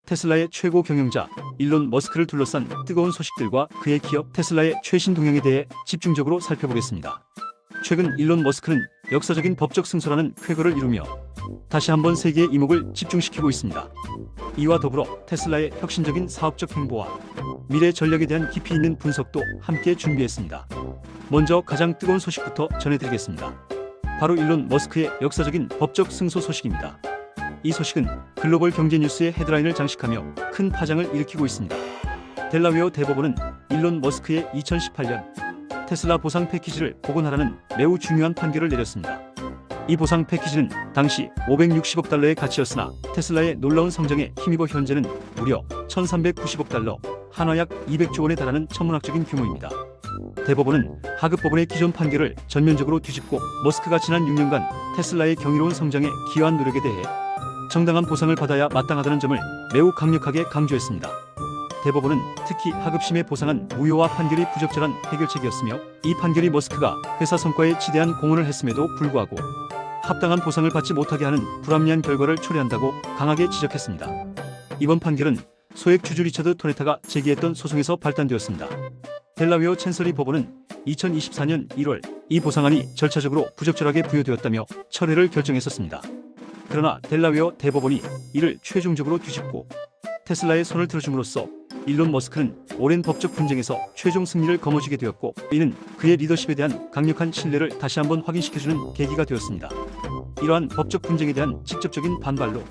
테슬라의 최고 경영자 일론 머스크를 둘러싼 뜨거운 소식들과 그의 기업 테슬라의 최신 동향에 대해 집중적으로 살펴보겠습니다. 최근 일론 머스크는 역사적인 법적 승소라는 쾌거를 이루며 다시 한번 세계의 이목을 집중시키고 있습니다. 이와 더불어 테슬라의 혁신적인 사업적 행보와 미래 전략에 대한 깊이 있는 분석도 함께 준비했습니다. 먼저 가장 뜨거운 소식부터 전해드리겠습니다. 바로 일론 머스크의 역사적인 법적 승소 소식입니다. 이 소식은 글로벌 경제 뉴스의 헤드라인을 장식하며 큰 파장을 일으키고 있습니다. 델라웨어 대법원은 일론 머스크의 2018년 테슬라 보상 패키지를 복원하라는 매우 중요한 판결을 내렸습니다. 이 보상 패키지는 당시 560억 달러의 가치였으나 테슬라의 놀라운 성장에 힘입어 현재는 무려 1390억 달러, 한화약 200조 원에 달하는 천문학적인 규모입니다. 대법원은 하급 법원의 기존 판결을 전면적으로 뒤집고 머스크가 지난 6년간 테슬라의 경이로운 성장에 기여한 노력에 대해 정당한 보상을 받아야 마땅하다는 점을 매우 강력하게 강조했습니다. 대법원은 특히 하급심의 보상한 무효화 판결이 부적절한 해결책이었으며 이 판결이 머스크가 회사 성과에 지대한 공헌을 했음에도 불구하고 합당한 보상을 받지 못하게 하는 불합리한 결과를 초래한다고 강하게 지적했습니다. 이번 판결은 소액 주주 리처드 토네타가 제기했던 소송에서 발단되었습니다. 델라웨어 챈서리 법원은 2024년 1월 이 보상안이 절차적으로 부적절하게 부여되었다며 철회를 결정했었습니다. 그러나 델라웨어 대법원이 이를 최종적으로 뒤집고 테슬라의 손을 들어줌으로써 일론 머스크는 오랜 법적 분쟁에서 최종 승리를 거머쥐게 되었고 이는 그의 리더십에 대한 강력한 신뢰를 다시 한번 확인시켜주는 계기가 되었습니다. 이러한 법적 분쟁에 대한 직접적인 반발로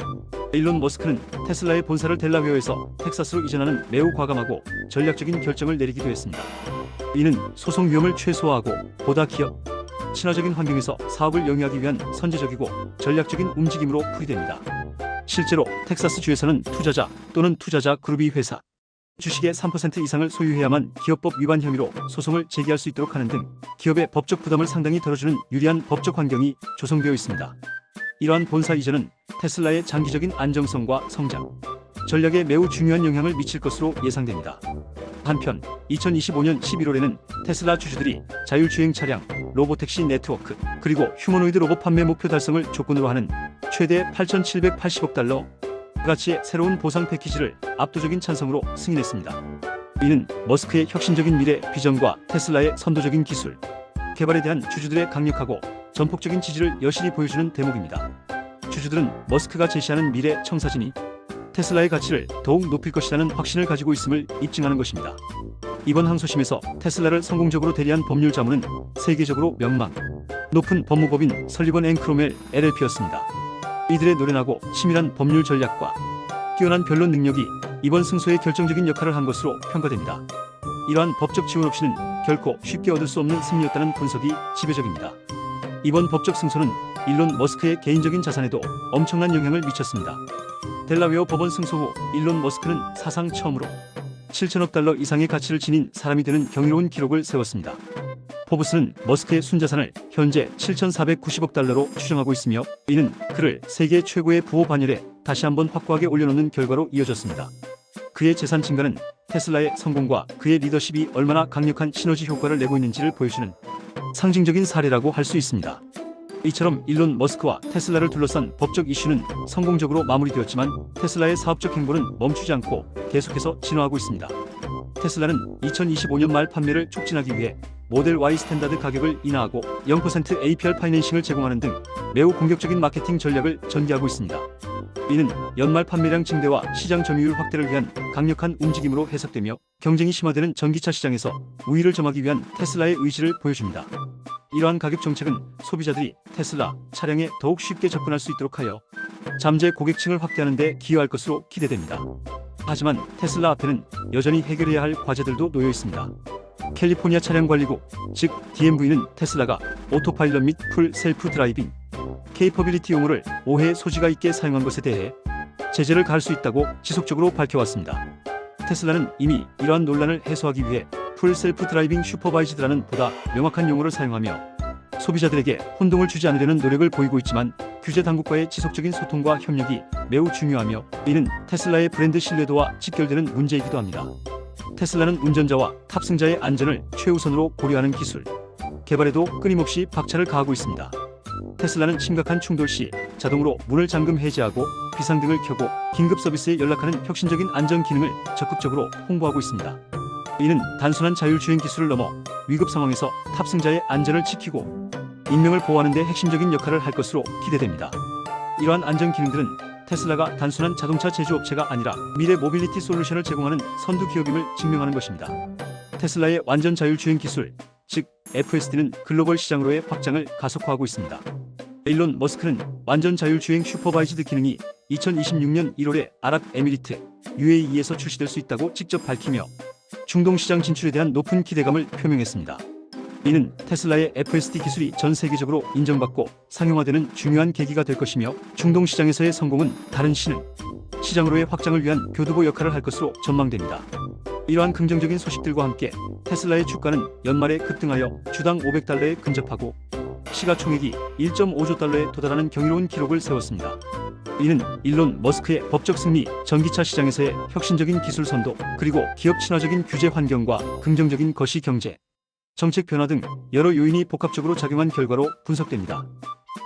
일론 머스크는 테슬라의 본사를 델라웨어에서 텍사스로 이전하는 매우 과감하고 전략적인 결정을 내리기도 했습니다. 이는 소송 위험을 최소화하고 보다 기업 친화적인 환경에서 사업을 영위하기 위한 선제적이고 전략적인 움직임으로 풀이됩니다. 실제로 텍사스주에서는 투자자 또는 투자자 그룹이 회사 주식의 3% 이상을 소유해야만 기업법 위반 혐의로 소송을 제기할 수 있도록 하는 등 기업의 법적 부담을 상당히 덜어주는 유리한 법적 환경이 조성되어 있습니다. 이러한 본사 이전은 테슬라의 장기적인 안정성과 성장 전략에 매우 중요한 영향을 미칠 것으로 예상됩니다. 한편 2025년 11월에는 테슬라 주주들이 자율주행 차량, 로보택시 네트워크, 그리고 휴머노이드 로봇 판매 목표 달성을 조건으로 하는 최대 8,780억 달러 가치의 새로운 보상 패키지를 압도적인 찬성으로 승인했습니다. 이는 머스크의 혁신적인 미래 비전과 테슬라의 선도적인 기술 개발에 대한 주주들의 강력하고 전폭적인 지지를 여실히 보여주는 대목입니다. 주주들은 머스크가 제시하는 미래 청사진이 테슬라의 가치를 더욱 높일 것이라는 확신을 가지고 있음을 입증하는 것입니다. 이번 항소심에서 테슬라를 성공적으로 대리한 법률 자문은 세계적으로 명망 높은 법무법인 설리번 앤 크로멜 LLP였습니다. 이들의 노련하고 치밀한 법률 전략과 뛰어난 변론 능력이 이번 승소에 결정적인 역할을 한 것으로 평가됩니다. 이러한 법적 지원 없이는 결코 쉽게 얻을 수 없는 승리였다는 분석이 지배적입니다. 이번 법적 승소는 일론 머스크의 개인적인 자산에도 엄청난 영향을 미쳤습니다. 델라웨어 법원 승소 후 일론 머스크는 사상 처음으로 7천억 달러 이상의 가치를 지닌 사람이 되는 경이로운 기록을 세웠습니다. 포브스는 머스크의 순자산을 현재 7,490억 달러로 추정하고 있으며 이는 그를 세계 최고의 부호 반열에 다시 한번 확고하게 올려놓는 결과로 이어졌습니다. 그의 재산 증가는 테슬라의 성공과 그의 리더십이 얼마나 강력한 시너지 효과를 내고 있는지를 보여주는 상징적인 사례라고 할 수 있습니다. 이처럼 일론 머스크와 테슬라를 둘러싼 법적 이슈는 성공적으로 마무리되었지만 테슬라의 사업적 행보는 멈추지 않고 계속해서 진화하고 있습니다. 테슬라는 2025년 말 판매를 촉진하기 위해 모델 Y 스탠다드 가격을 인하하고 0% APR 파이낸싱을 제공하는 등 매우 공격적인 마케팅 전략을 전개하고 있습니다. 이는 연말 판매량 증대와 시장 점유율 확대를 위한 강력한 움직임으로 해석되며 경쟁이 심화되는 전기차 시장에서 우위를 점하기 위한 테슬라의 의지를 보여줍니다. 이러한 가격 정책은 소비자들이 테슬라 차량에 더욱 쉽게 접근할 수 있도록 하여 잠재 고객층을 확대하는 데 기여할 것으로 기대됩니다. 하지만 테슬라 앞에는 여전히 해결해야 할 과제들도 놓여 있습니다. 캘리포니아 차량관리국, 즉 DMV는 테슬라가 오토파일럿 및 풀 셀프 드라이빙 케이퍼빌리티 용어를 오해 소지가 있게 사용한 것에 대해 제재를 가할 수 있다고 지속적으로 밝혀왔습니다. 테슬라는 이미 이러한 논란을 해소하기 위해 풀 셀프 드라이빙 슈퍼바이즈드라는 보다 명확한 용어를 사용하며 소비자들에게 혼동을 주지 않으려는 노력을 보이고 있지만 규제 당국과의 지속적인 소통과 협력이 매우 중요하며 이는 테슬라의 브랜드 신뢰도와 직결되는 문제이기도 합니다. 테슬라는 운전자와 탑승자의 안전을 최우선으로 고려하는 기술 개발에도 끊임없이 박차를 가하고 있습니다. 테슬라는 심각한 충돌 시 자동으로 문을 잠금 해제하고 비상등을 켜고 긴급 서비스에 연락하는 혁신적인 안전 기능을 적극적으로 홍보하고 있습니다. 이는 단순한 자율주행 기술을 넘어 위급 상황에서 탑승자의 안전을 지키고 인명을 보호하는 데 핵심적인 역할을 할 것으로 기대됩니다. 이러한 안전 기능들은 테슬라가 단순한 자동차 제조업체가 아니라 미래 모빌리티 솔루션을 제공하는 선두 기업임을 증명하는 것입니다. 테슬라의 완전 자율주행 기술, 즉 FSD는 글로벌 시장으로의 확장을 가속화하고 있습니다. 일론 머스크는 완전 자율주행 슈퍼바이즈드 기능이 2026년 1월에 아랍에미리트 UAE에서 출시될 수 있다고 직접 밝히며 중동 시장 진출에 대한 높은 기대감을 표명했습니다. 이는 테슬라의 FSD 기술이 전 세계적으로 인정받고 상용화되는 중요한 계기가 될 것이며 중동 시장에서의 성공은 다른 시장으로의 확장을 위한 교두보 역할을 할 것으로 전망됩니다. 이러한 긍정적인 소식들과 함께 테슬라의 주가는 연말에 급등하여 주당 $500에 근접하고 시가총액이 1.5조 달러에 도달하는 경이로운 기록을 세웠습니다. 이는 일론 머스크의 법적 승리, 전기차 시장에서의 혁신적인 기술 선도, 그리고 기업 친화적인 규제 환경과 긍정적인 거시 경제, 정책 변화 등 여러 요인이 복합적으로 작용한 결과로 분석됩니다.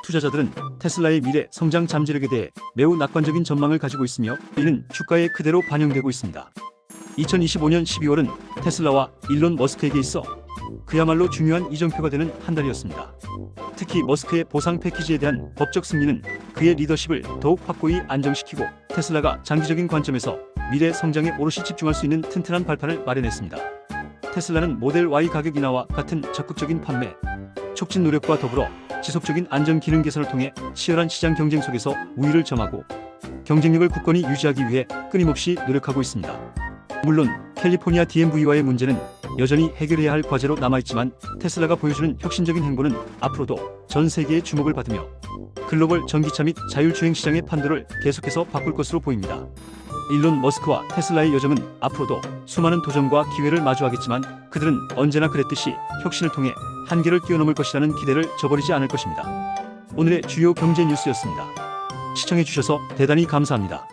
투자자들은 테슬라의 미래 성장 잠재력에 대해 매우 낙관적인 전망을 가지고 있으며 이는 주가에 그대로 반영되고 있습니다. 2025년 12월은 테슬라와 일론 머스크에게 있어 그야말로 중요한 이정표가 되는 한 달이었습니다. 특히 머스크의 보상 패키지에 대한 법적 승리는 그의 리더십을 더욱 확고히 안정시키고 테슬라가 장기적인 관점에서 미래 성장에 오롯이 집중할 수 있는 튼튼한 발판을 마련했습니다. 테슬라는 모델 Y 가격 인하와 같은 적극적인 판매 촉진 노력과 더불어 지속적인 안전 기능 개선을 통해 치열한 시장 경쟁 속에서 우위를 점하고 경쟁력을 굳건히 유지하기 위해 끊임없이 노력하고 있습니다. 물론 캘리포니아 DMV와의 문제는 여전히 해결해야 할 과제로 남아있지만 테슬라가 보여주는 혁신적인 행보는 앞으로도 전 세계의 주목을 받으며 글로벌 전기차 및 자율주행 시장의 판도를 계속해서 바꿀 것으로 보입니다. 일론 머스크와 테슬라의 여정은 앞으로도 수많은 도전과 기회를 마주하겠지만 그들은 언제나 그랬듯이 혁신을 통해 한계를 뛰어넘을 것이라는 기대를 저버리지 않을 것입니다. 오늘의 주요 경제 뉴스였습니다. 시청해주셔서 대단히 감사합니다.